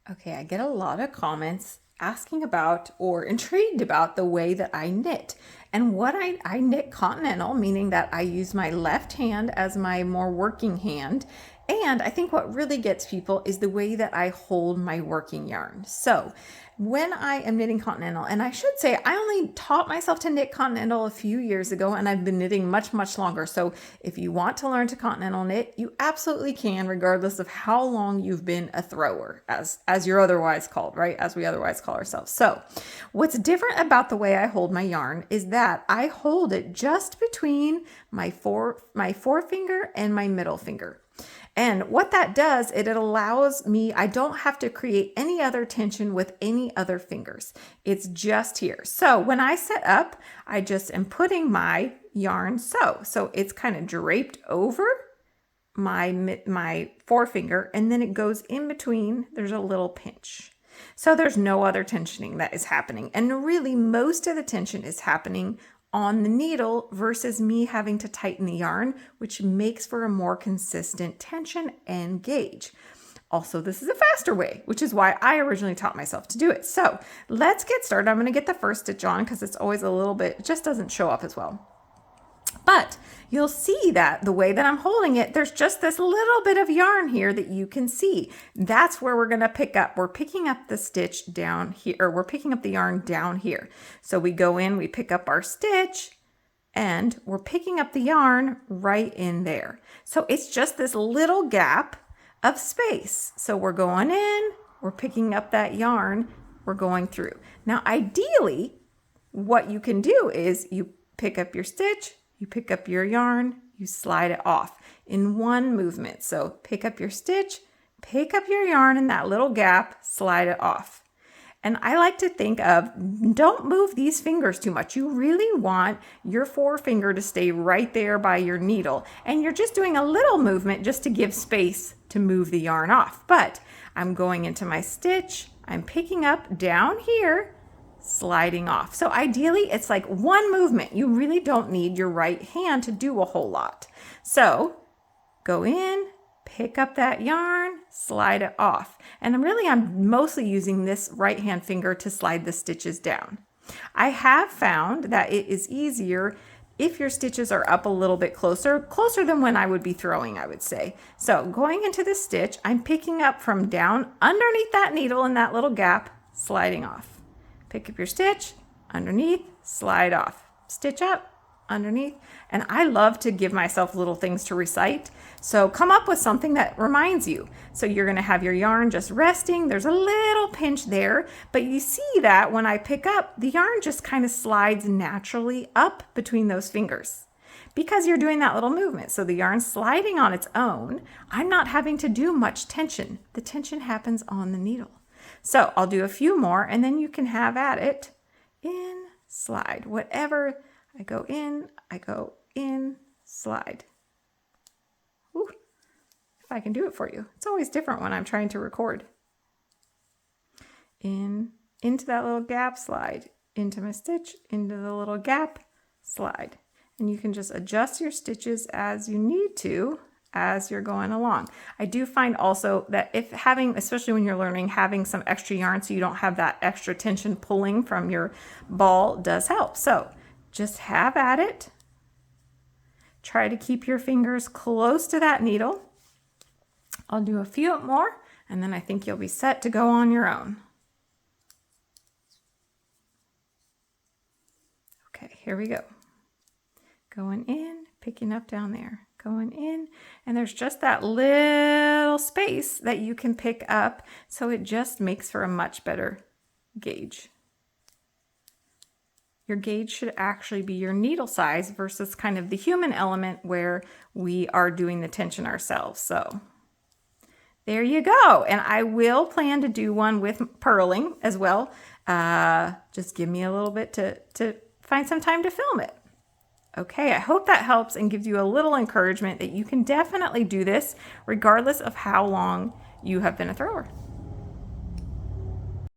Okay, I get a lot of comments asking about or intrigued about the way that I knit. And what I knit Continental, meaning that I use my left hand as my more working hand. And I think what really gets people is the way that I hold my working yarn. So when I am knitting Continental, and I should say I only taught myself to knit Continental a few years ago, and I've been knitting much, much longer. So if you want to learn to Continental knit, you absolutely can, regardless of how long you've been a thrower, as you're otherwise called, right? As we otherwise call ourselves. So what's different about the way I hold my yarn is that I hold it just between my forefinger and my middle finger. And what that does, it allows me, I don't have to create any other tension with any other fingers. It's just here. So when I set up, I just am putting my yarn so it's kind of draped over my forefinger, and then it goes in between. There's a little pinch. So there's no other tensioning that is happening. And really most of the tension is happening on the needle versus me having to tighten the yarn, which makes for a more consistent tension and gauge. Also, this is a faster way, which is why I originally taught myself to do it. So let's get started. I'm going to get the first stitch on because it's always a little bit, it just doesn't show up as well. But you'll see that the way that I'm holding it, there's just this little bit of yarn here that you can see. That's where we're going to pick up. We're picking up the stitch down here, or we're picking up the yarn down here. So we go in, we pick up our stitch, and we're picking up the yarn right in there. So it's just this little gap of space. So we're going in, we're picking up that yarn, we're going through. Now, ideally, what you can do is you pick up your stitch, you pick up your yarn, you slide it off in one movement. So pick up your stitch, pick up your yarn in that little gap, slide it off. And I like to think of, don't move these fingers too much. You really want your forefinger to stay right there by your needle. And you're just doing a little movement just to give space to move the yarn off. But I'm going into my stitch, I'm picking up down here, sliding off. So ideally it's like one movement. You really don't need your right hand to do a whole lot. So go in, pick up that yarn, slide it off. And I'm mostly using this right hand finger to slide the stitches down. I have found that it is easier if your stitches are up a little bit closer than when I would be throwing, I would say. So going into the stitch, I'm picking up from down underneath that needle in that little gap, sliding off. Pick up your stitch, underneath, slide off, stitch up, underneath. And I love to give myself little things to recite. So come up with something that reminds you. So you're going to have your yarn just resting. There's a little pinch there, but you see that when I pick up, the yarn just kind of slides naturally up between those fingers because you're doing that little movement. So the yarn's sliding on its own. I'm not having to do much tension. The tension happens on the needle. So I'll do a few more and then you can have at it. In, slide, whatever. I go in, slide. Ooh, if I can do it for you. It's always different when I'm trying to record. In, into that little gap, slide. Into my stitch, into the little gap, slide. And you can just adjust your stitches as you need to as you're going along. I do find also that if especially when you're learning, having some extra yarn so you don't have that extra tension pulling from your ball does help. So just have at it. Try to keep your fingers close to that needle. I'll do a few more and then I think you'll be set to go on your own. Okay, here we go. Going in, picking up down there. Going in, and there's just that little space that you can pick up, so it just makes for a much better gauge. Your gauge should actually be your needle size versus kind of the human element where we are doing the tension ourselves. So there you go. And I will plan to do one with purling as well. Just give me a little bit to find some time to film it. Okay, I hope that helps and gives you a little encouragement that you can definitely do this regardless of how long you have been a thrower.